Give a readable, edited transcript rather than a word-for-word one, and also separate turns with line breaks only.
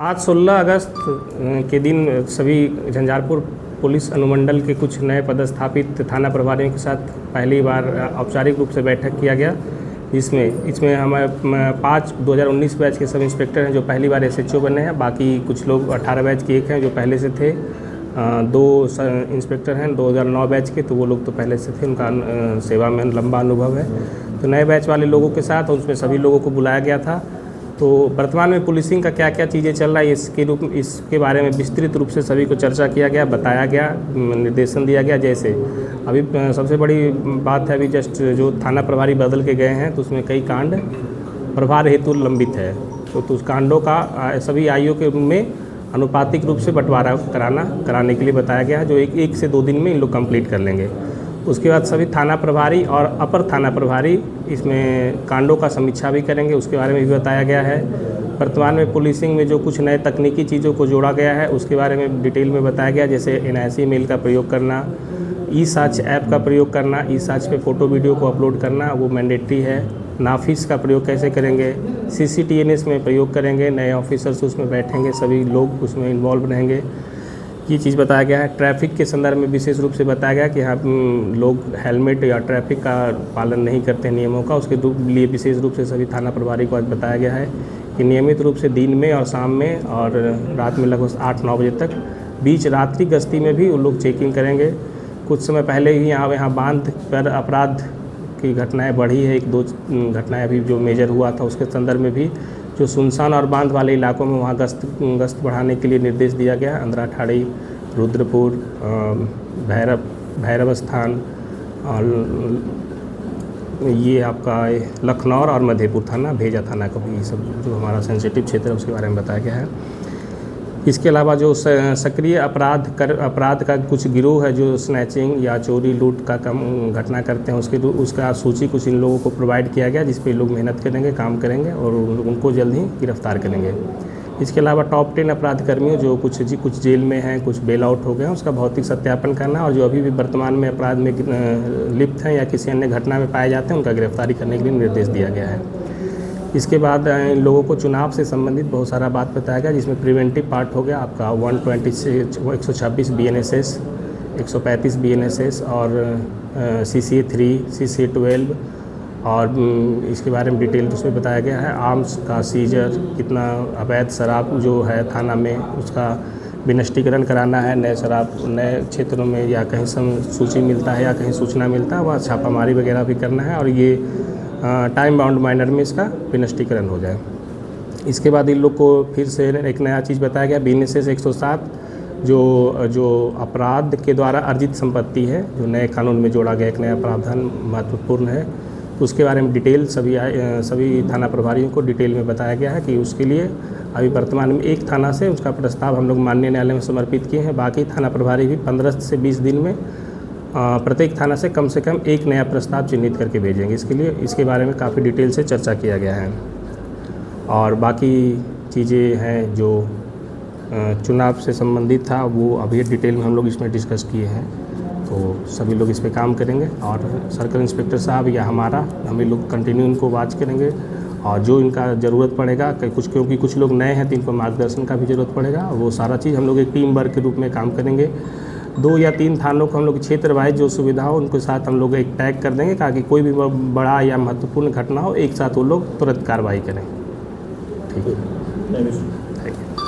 आज 16 अगस्त के दिन सभी झंझारपुर पुलिस अनुमंडल के कुछ नए पदस्थापित थाना प्रभारियों के साथ पहली बार औपचारिक रूप से बैठक किया गया। इसमें हमारे 2019 बैच के सब इंस्पेक्टर हैं जो पहली बार एसएचओ बने हैं। बाकी कुछ लोग 18 बैच के एक हैं जो पहले से थे। 2 इंस्पेक्टर हैं 2009 बैच के, तो वो लोग तो पहले से थे, उनका सेवा में लंबा अनुभव है। तो नए बैच वाले लोगों के साथ उसमें सभी लोगों को बुलाया गया था। तो वर्तमान में पुलिसिंग का क्या क्या चीज़ें चल रहा है इसके बारे में विस्तृत रूप से सभी को चर्चा किया गया, बताया गया, निर्देशन दिया गया। जैसे अभी सबसे बड़ी बात है, अभी जस्ट जो थाना प्रभारी बदल के गए हैं तो उसमें कई कांड प्रभार हेतु लंबित है। तो उस कांडों का सभी आईओ के में अनुपातिक रूप से बंटवारा कराने के लिए बताया गया है, जो एक से 2 दिन में इन लोग कंप्लीट कर लेंगे। उसके बाद सभी थाना प्रभारी और अपर थाना प्रभारी इसमें कांडों का समीक्षा भी करेंगे, उसके बारे में भी बताया गया है। वर्तमान में पुलिसिंग में जो कुछ नए तकनीकी चीज़ों को जोड़ा गया है उसके बारे में डिटेल में बताया गया, जैसे NIC मेल का प्रयोग करना, ई-साच ऐप का प्रयोग करना, ई-साच पे फ़ोटो वीडियो को अपलोड करना वो मैंडेटरी है। नाफिस का प्रयोग कैसे करेंगे, CCTNS में प्रयोग करेंगे, नए ऑफिसर्स उसमें बैठेंगे, सभी लोग उसमें इन्वॉल्व रहेंगे, ये चीज़ बताया गया है। ट्रैफिक के संदर्भ में विशेष रूप से बताया गया कि यहाँ लोग हेलमेट या ट्रैफिक का पालन नहीं करते नियमों का, उसके लिए विशेष रूप से सभी थाना प्रभारी को आज बताया गया है कि नियमित रूप से दिन में और शाम में और रात में लगभग 8-9 बजे तक बीच रात्रि गश्ती में भी वो लोग चेकिंग करेंगे। कुछ समय पहले ही यहाँ बांध पर अपराध की घटनाएँ बढ़ी है, 1-2 घटनाएँ अभी जो मेजर हुआ था उसके संदर्भ में भी जो सुनसान और बांध वाले इलाकों में वहाँ गश्त बढ़ाने के लिए निर्देश दिया गया। अंधराठाड़ी, रुद्रपुर, भैरव स्थान और ये आपका लखनऊ और मधेपुर थाना, भेजा थाना को भी, ये सब जो हमारा सेंसिटिव क्षेत्र है उसके बारे में बताया गया है। इसके अलावा जो सक्रिय अपराध का कुछ गिरोह है जो स्नैचिंग या चोरी लूट का घटना करते हैं उसका सूची कुछ इन लोगों को प्रोवाइड किया गया, जिस पे लोग मेहनत करेंगे, काम करेंगे और उनको जल्द ही गिरफ्तार करेंगे। इसके अलावा टॉप 10 अपराध कर्मियों जो कुछ जेल में हैं, कुछ बेल आउट हो गए हैं, उसका भौतिक सत्यापन करना और जो अभी भी वर्तमान में अपराध में लिप्त हैं या किसी अन्य घटना में पाए जाते हैं उनका गिरफ्तारी करने के लिए निर्देश दिया गया है। इसके बाद इन लोगों को चुनाव से संबंधित बहुत सारा बात बताया गया, जिसमें प्रिवेंटिव पार्ट हो गया आपका 126 BNSS, 135 BNSS और CCA 3, CCA 12 और इसके बारे में डिटेल उसमें बताया गया है। आर्म्स का सीजर, कितना अवैध शराब जो है थाना में उसका विनष्टीकरण कराना है, नए शराब नए क्षेत्रों में या कहीं सूची मिलता है या कहीं सूचना मिलता है वहाँ छापामारी वगैरह भी करना है और ये टाइम बाउंड माइनर में इसका विनष्टीकरण हो जाए। इसके बाद इन लोग को फिर से एक नया चीज़ बताया गया, BNSS 107 जो अपराध के द्वारा अर्जित संपत्ति है, जो नए कानून में जोड़ा गया एक नया प्रावधान महत्वपूर्ण है, तो उसके बारे में डिटेल सभी थाना प्रभारियों को डिटेल में बताया गया है कि उसके लिए अभी वर्तमान में एक थाना से उसका प्रस्ताव हम लोग माननीय न्यायालय में समर्पित किए हैं। बाकी थाना प्रभारी भी 15 से 20 दिन में प्रत्येक थाना से कम एक नया प्रस्ताव चिन्हित करके भेजेंगे। इसके बारे में काफ़ी डिटेल से चर्चा किया गया है और बाकी चीज़ें हैं जो चुनाव से संबंधित था वो अभी डिटेल में हम लोग इसमें डिस्कस किए हैं। तो सभी लोग इस पे काम करेंगे और सर्कल इंस्पेक्टर साहब या हम लोग कंटिन्यू इनको वॉच करेंगे और जो इनका ज़रूरत पड़ेगा क्योंकि कुछ लोग नए हैं तो इनको मार्गदर्शन का भी ज़रूरत पड़ेगा, वो सारा चीज़ हम लोग एक टीम वर्क के रूप में काम करेंगे। 2 या 3 थानों को हम लोग क्षेत्र वाइज जो सुविधा हो उनके साथ हम लोग एक टैग कर देंगे ताकि कोई भी बड़ा या महत्वपूर्ण घटना हो एक साथ वो लोग तुरंत कार्रवाई करें। ठीक है, थैंक यू।